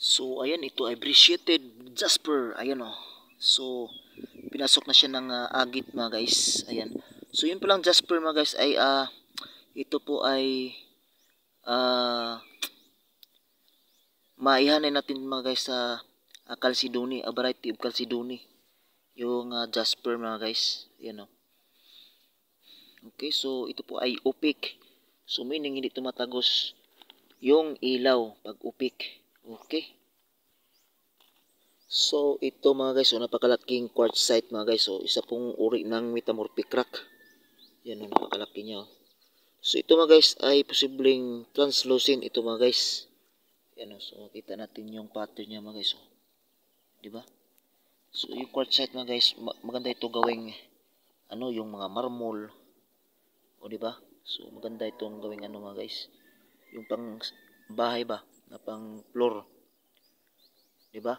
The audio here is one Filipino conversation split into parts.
So ayan, ito ay appreciated jasper. Ayan oh. So pinasok na siya ng agit mga guys. Ayan. So yun palang jasper mga guys ay ito po ay maihanay natin mga guys sa calcedony, a variety of calcedony. Yung jasper mga guys. Ayan oh. Okay, so ito po ay opaque. So meaning hindi tumatagos yung ilaw pag opaque. Okay. So ito mga guys, so napakalaking quartzite mga guys. So isa pong uri ng metamorphic rock. Yan ang napakalaki niya. Oh. So ito mga guys ay posibleng translucent ito mga guys. Yan oh. So makita natin yung pattern niya mga guys. Oh. 'Di ba? So yung quartzite mga guys, maganda ito gawing yung mga marmol. O 'di ba? So maganda itong gawing mga guys. Yung pang bahay ba, na pang floor. 'Di ba?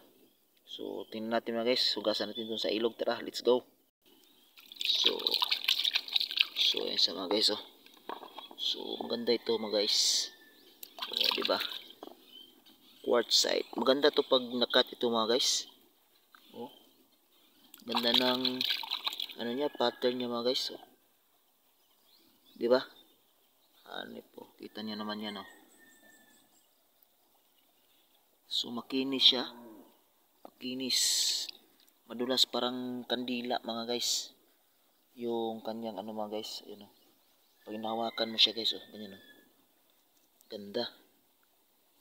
So tingnan natin mga guys, hugasan natin dun sa ilog. Tara, let's go. So ayan sa mga guys oh. So maganda ito mga guys. O, 'di ba? Quartzite. Maganda to pag nakat ito mga guys. Oh. Ganda ng niya, pattern niya mga guys. Oh. 'Di ba? Po, kita niyo naman 'yan oh. So makinis siya. Makinis. Madulas parang kandila mga guys. Yung kanyang mga guys, ayun oh. Pag hinawakan mo siya guys oh, ganyan oh. Ganda.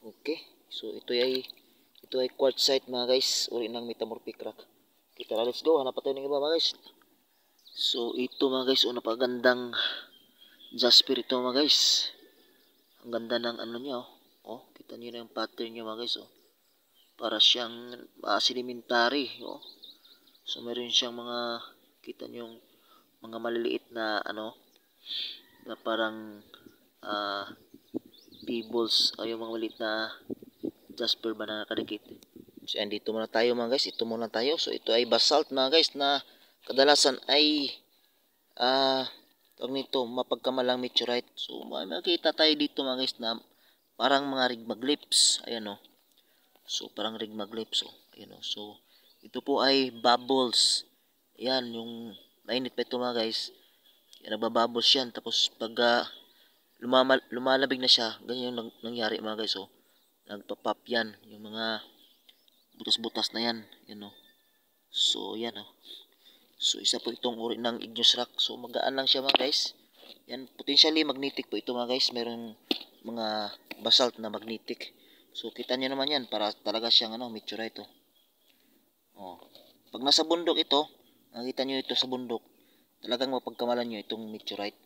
Okay. So ito ay quartzite mga guys, uri ng metamorphic rock. Kita na, let's go. Hanap pa tayo ng iba mga guys. So ito mga guys, napakagandang jasper ito mga guys. Ang ganda ng niya oh. Oh, kita niyo na yung pattern niya mga guys oh. Para siyang sedimentary oh. So meron siyang mga, kita niyo yung mga maliliit na na parang pebbles o yung mga maliit na jasper ba na nakadikit. So andito muna tayo mga guys, ito muna tayo. So ito ay basalt mga guys na kadalasan ay tawag nito mapagkamalang meteorite. So makita tayo dito mga guys na parang mga rigmaglyphs. Ayan oh. So parang rigmaglyphs oh. Ayan oh. So ito po ay bubbles. Ayan yung mainit pa ito mga guys. Yan, nagbabubbles yan. Tapos pag lumalabig na siya, ganyan yung nangyari mga guys oh. Nagpa-pop yan. Yung mga butas-butas na yan. Yan oh. So yan oh. So isa po itong uri ng igneous rock. So magaan lang siya mga guys. Yan, potentially magnetic po ito mga guys. Mayroong mga basalt na magnetic. So kita nyo naman yan, para talaga siyang meteorite oh. Oh. Pag nasa bundok ito, nakita nyo ito sa bundok, talagang mapagkamalan nyo itong meteorite.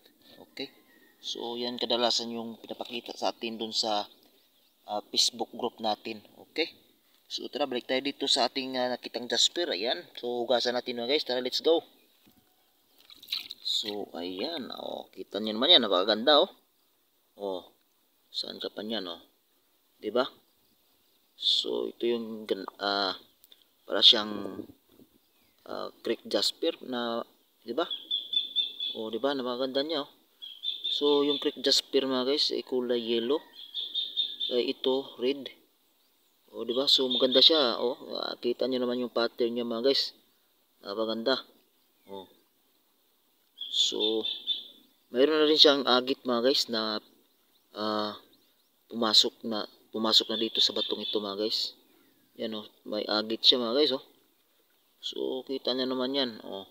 Okay? So yan kadalasan yung pinapakita sa atin dun sa Facebook group natin. Okay? So tara, balik tayo dito sa ating nakitang jasper. Ayan. So hugasan natin mga guys. Tara, let's go. So ayan. Oh, kita nyo naman yan. Napakaganda oh. Oh. Saan ka pa niyan oh. 'Di ba? So ito yung para siyang creek jasper na, 'di ba? Oh, 'di ba? Napakaganda niya oh. So yung creek jasper mga guys ay kulay yellow. Ito red. Oh, 'di ba? So maganda siya oh. Kita niyo naman yung pattern niya mga guys. Napakaganda. Oh. So mayroon na rin siyang agit mga guys na pumasok na dito sa batong ito mga guys. Yan oh, may agit siya mga guys oh. So kita niyo naman yan oh.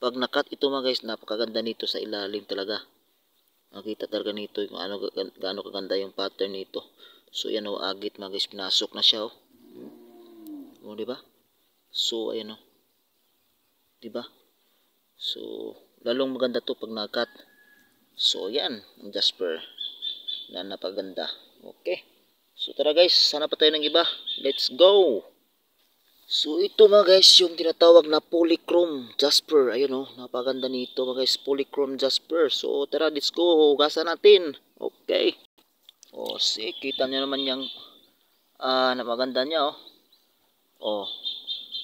Pag nakat ito mga guys, napakaganda nito sa ilalim talaga. Makita talaga nito kung gaano kaganda yung pattern nito. So yan oh, agit mga guys, pinasok na siya oh. Oh, di ba? So ayan oh. Di ba? So lalong maganda to pag nakat. So yan, ang jasper na napaganda. Okay. So tara guys, sana pa tayo ng iba. Let's go. So ito mga guys, yung tinatawag na polychrome jasper. Ayun oh, napaganda nito mga guys, polychrome jasper. So tara, let's go. Hugasan natin. Okay. Oh, see, kita nyo naman yung napaganda niya oh. Oh,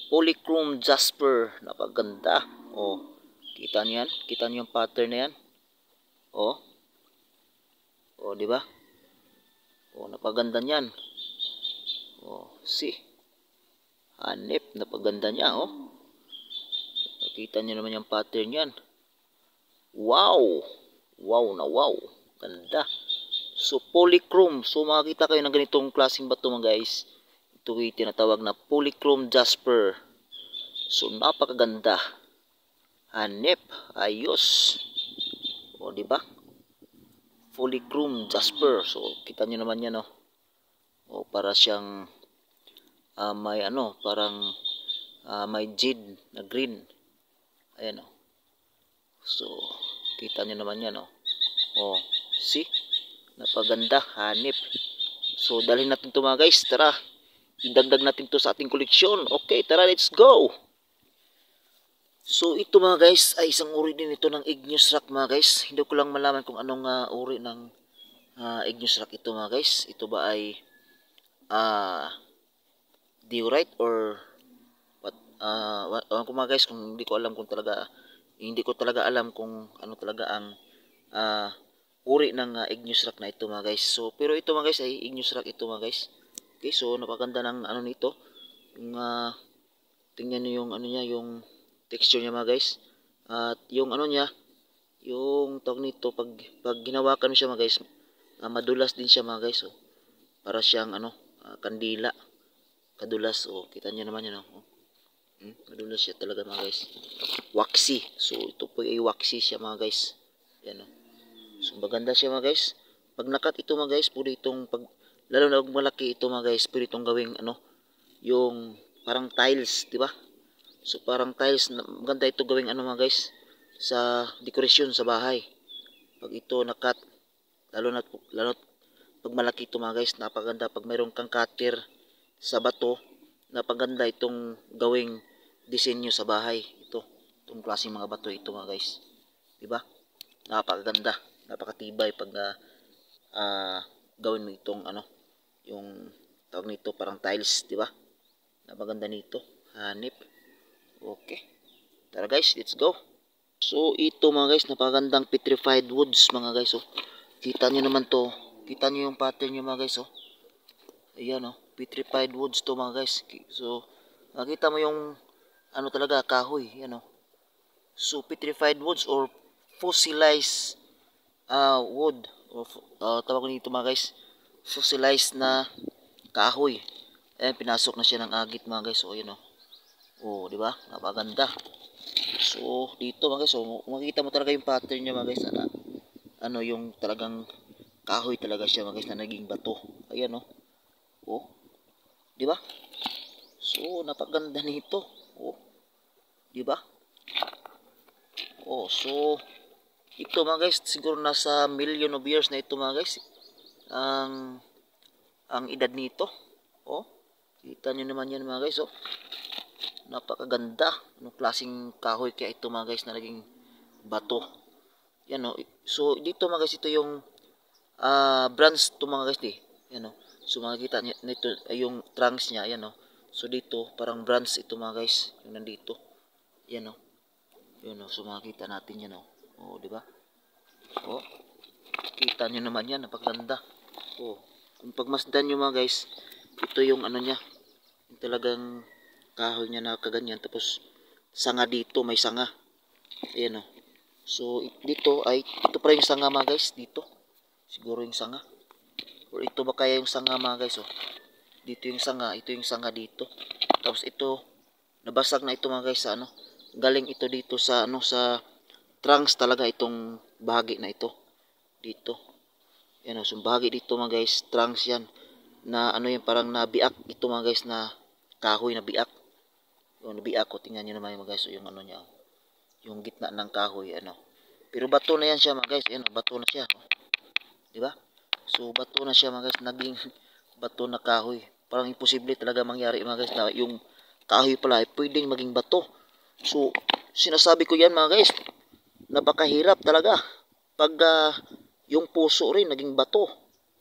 polychrome jasper, napaganda. Oh, kita nyo yan? Kita nyo yung pattern na yan? Oh. Oh, di ba? Oh, napaganda niyan. Oh, see. Hanip, napaganda niya, oh. Nakita niyo naman yung pattern yan. Wow! Wow na wow. Ganda. So, polychrome. So, makakita kayo ng ganitong klaseng bato mga guys. Ito ay tinatawag na polychrome jasper. So, napakaganda. Hanip. Ayos. O, diba? Polychrome jasper. So, kita nyo naman yan, oh. O, para siyang may ano, parang may jade na green. Ayan, oh. So, kita nyo naman yan, oh. Oh, see? Napaganda, hanip. So, dalhin natin ito mga guys. Tara, idagdag natin to sa ating koleksyon. Okay, tara, let's go. So, ito mga guys ay isang uri din ito ng igneous rock mga guys. Hindi ko lang malaman kung anong uri ng igneous rock ito mga guys. Ito ba ay diorite or what? Kung mga guys, kung hindi ko alam kung talaga, hindi ko talaga alam kung ano talaga ang uri ng igneous rock na ito mga guys. So, pero ito mga guys ay igneous rock ito mga guys. Okay, so napakaganda ng ano nito. Yung tingnan niyo yung ano niya, yung texture niya mga guys. At yung ano niya, yung tawag nito pag ginawakan mo siya mga guys, madulas din siya mga guys. So, para siyang ano, kandila. Kadulas. Oh, kita niyo naman yan, oh. Madulas siya talaga mga guys. Waxy. So, ito po ay waxy siya mga guys. Yan, oh. So, maganda siya mga guys. Pag nakat ito mga guys, pwede itong lalo na pag malaki ito mga guys, pwede itong gawing ano, yung parang tiles, di ba? So, parang tiles, maganda ito gawing ano mga guys, sa dekorasyon sa bahay. Pag ito nakat, lalo na pag malaki ito mga guys, napaganda. Pag mayroon kang cutter sa bato, napaganda itong gawing disenyo sa bahay. Itong klaseng mga bato ito mga guys. Diba? Napakaganda, napakatibay pag gawin mo itong ano, yung tawag nito parang tiles, diba? Napaganda nito, hanip. Okay, tara guys, let's go. So ito mga guys, napakagandang petrified woods mga guys. Oh, kita nyo naman to, kita nyo yung pattern nyo mga guys. Oh, ayan, oh, petrified woods to mga guys. So nakita mo yung ano talaga, kahoy, yan, oh. So petrified woods or fossilized wood, or tawag nito mga guys, fossilized na kahoy. Ayan, pinasok na siya ng agit mga guys. So yun, oh. Oh, di ba? Napaganda. So dito mga guys, so makikita mo talaga yung pattern niya mga guys, ano yung talagang kahoy talaga siya mga guys na naging bato. Ayan, oh. Oh, di ba? So napaganda nito. Oh, di ba? Oh, so ito mga guys, siguro nasa million of years na ito mga guys. Ang edad nito. Oh, kita nyo naman yan mga guys. Oh, napakaganda. Anong klaseng kahoy kaya ito mga guys na naging bato. Yan, oh. So dito mga guys, ito yung branch to mga guys. Yan, oh. So makikita nito ay yung trunks niya. Yan, oh. So dito parang branch ito mga guys. Yung nandito. Yan, oh. Yun, oh. So makikita natin yan, oh. Oh, di ba? Oh, kita nyo naman yan, napakaganda. Oh, kung pagmasdan nyo mga guys, ito yung ano niya, yung talagang kahoy niya na kaganyan. Tapos sanga dito, may sanga. Ayan, oh. So dito ay, ito pa yung sanga mga guys, dito. Siguro yung sanga. Or ito ba kaya yung sanga mga guys, oh. Dito yung sanga, ito yung sanga dito. Tapos ito, nabasag na ito mga guys sa ano. Galing ito dito sa ano, sa trunks talaga itong bahagi na ito. Dito. Yan, so bahagi dito mga guys, trunks yan. Na ano yan, parang nabiak ito mga guys, na kahoy na biak. Yung nabiak ko, tingnan nyo naman mga guys, so yung ano niya, yung gitna ng kahoy, ano. Pero bato na yan siya mga guys, yan, bato na siya. Diba? So bato na siya mga guys, naging bato na kahoy. Parang imposible talaga mangyari mga guys, na yung kahoy pala ay pwedeng maging bato. So sinasabi ko yan mga guys, napakahirap talaga pag yung puso rin naging bato.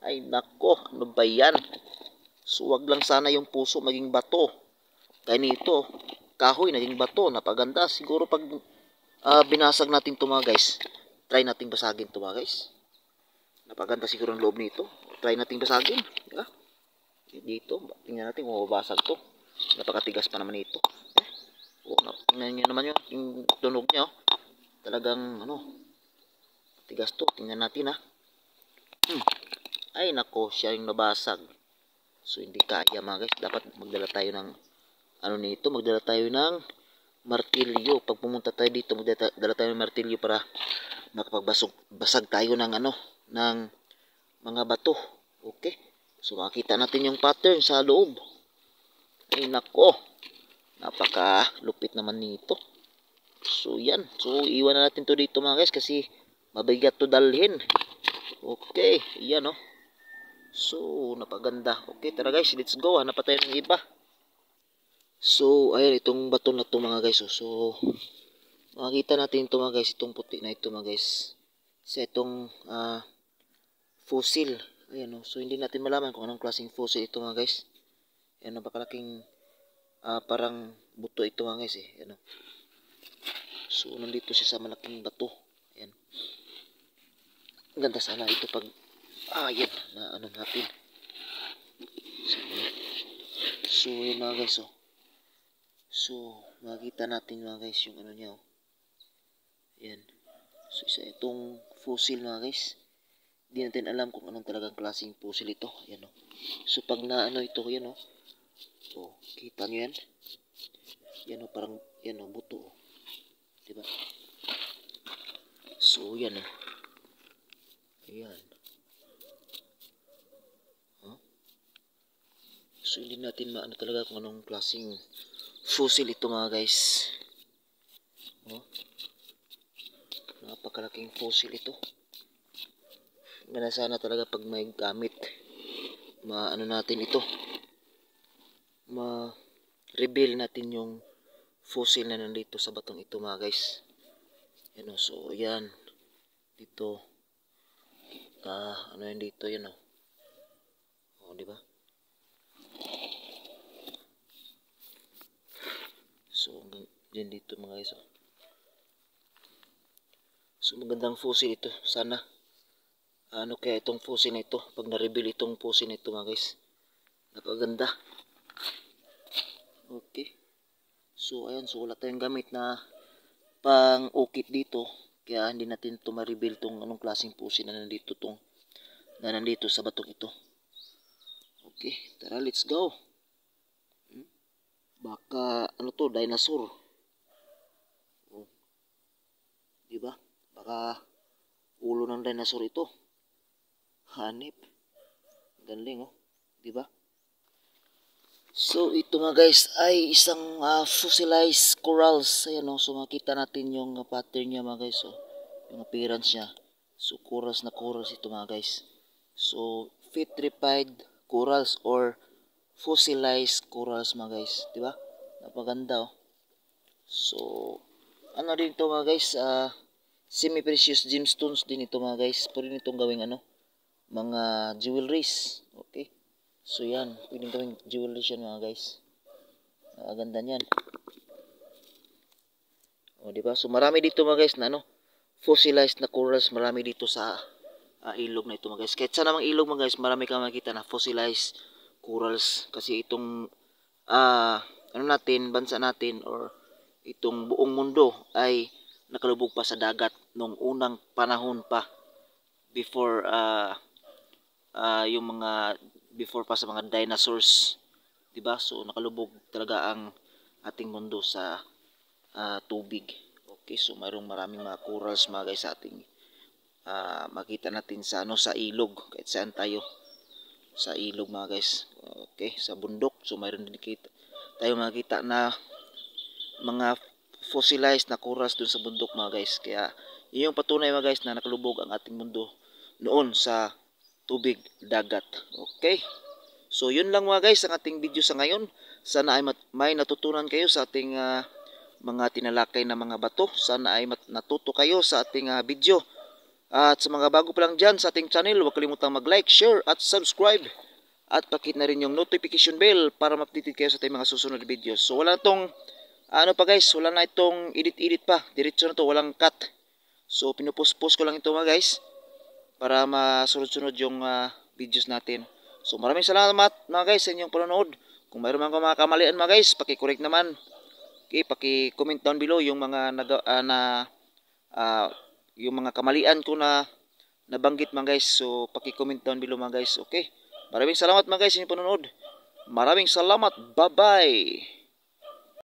Ay nako, ano ba yan? So wag lang sana yung puso maging bato. Kaya nito, kahoy naging bato, napaganda. Siguro pag binasag natin ito mga guys, try natin basagin ito mga guys. Napaganda siguro ang loob nito. Try natin basagin, diba? Dito, tingnan natin kung mababasag to. Napakatigas pa naman ito. Tingnan nyo naman yung tunog niya. Talagang tigas to. Tingnan natin ha. Ay nako, siya yung nabasag. So hindi kaya mga guys. Dapat magdala tayo ng magdala tayo ng martilyo. Pag pumunta tayo dito, magdala tayo ng martilyo para makapagbasag tayo ng ng mga bato. Okay. So makita natin yung pattern sa loob. Ay nako. Napaka lupit naman nito. So yan. So iwan na natin to dito mga guys kasi mabigat to dalhin. Okay. Yan So napaganda. Okay tara guys. Let's go. Hanap pa tayo ng iba. So ayan itong bato na to mga guys. So makikita natin ito mga guys. Itong puti na ito mga guys. Sa itong fossil. Ayan So hindi natin malaman kung anong klaseng fossil ito mga guys. Ayan napakalaking parang buto ito mga guys Ayan So nandito siya sa malaking bato. Ayan. Ganda sana ito pag ayan na natin. So yun mga guys So makita natin mga guys yung niya Ayan. So isa itong fossil mga guys. Hindi natin alam kung anong talagang klaseng fossil ito. Ayan So pag na ito yan kita nyo yan. Yan parang yan buto diba? So yan ayan. So hindi natin maano talaga kung anong klaseng fossil ito mga guys. Napakalaking fossil ito. Gana sana talaga pag may gamit natin ito. Ma-reveal natin yung fossil na nandito sa batong ito mga guys. So yan. Dito. Yan dito yan diba? So yan dito mga guys So magandang fossil ito. Sana kaya itong fossil na ito pag na-reveal itong fossil na ito mga guys. Napaganda. Okay. So ayan so wala tayong gamit na pang ukit dito. Kaya hindi natin ito ma-reveal tong anong klaseng fossil na nandito sa batong ito. Okay, tara let's go. Baka to dinosaur. Diba? Baka ulo ng dinosaur ito. Hanip. Galing diba? So ito mga guys ay isang fossilized corals. Ayan so makita natin yung pattern niya mga guys yung appearance niya. So corals na corals ito mga guys. So vitrified corals or fossilized corals mga guys, di ba? Napaganda So din to mga guys, semi-precious gemstones din ito mga guys. Pwede nitong gawing mga jewelries. Okay? So yan, pwede gawing jewelries yan mga guys. Ganda niyan. Di ba? So marami dito mga guys na fossilized na corals, marami dito sa ilog na ito mga guys. Kahit sa namang ilog mga guys, marami kang makita na fossilized corals kasi itong bansa natin or itong buong mundo ay nakalubog pa sa dagat nung unang panahon pa before yung mga before pa sa mga dinosaurs, 'di ba? So nakalubog talaga ang ating mundo sa tubig. Okay, so maraming mga corals mga guys sa ating makita natin sa sa ilog kahit saan tayo sa ilog mga guys. Okay, sa bundok. So mayroon din tayo makita na mga fossilized na corals dun sa bundok mga guys. Kaya yun yung patunay mga guys na nakalubog ang ating mundo noon sa tubig, dagat. Okay. So yun lang mga guys ang ating video sa ngayon. Sana ay may natutunan kayo sa ating mga tinalakay na mga bato. Sana ay natuto kayo sa ating video. At sa mga bago pa lang dyan sa ating channel, huwag kalimutang mag-like, share at subscribe. At pakit na rin yung notification bell para ma-updated kayo sa ating mga susunod na videos. So wala itong, pa guys, wala na itong edit-edit pa. Diretso na to, walang cut. So pinupost-post ko lang ito mga guys para masunod-sunod yung videos natin. So maraming salamat mga guys sa inyong panonood. Kung mayroon mga kamalian mga guys, paki-correct naman. Okay, paki-comment down below yung mga yung mga kamalian ko na nabanggit mga guys. So paki-comment down below mga guys. Okay. Maraming salamat mga guys sa inyong panonood. Maraming salamat. Bye-bye.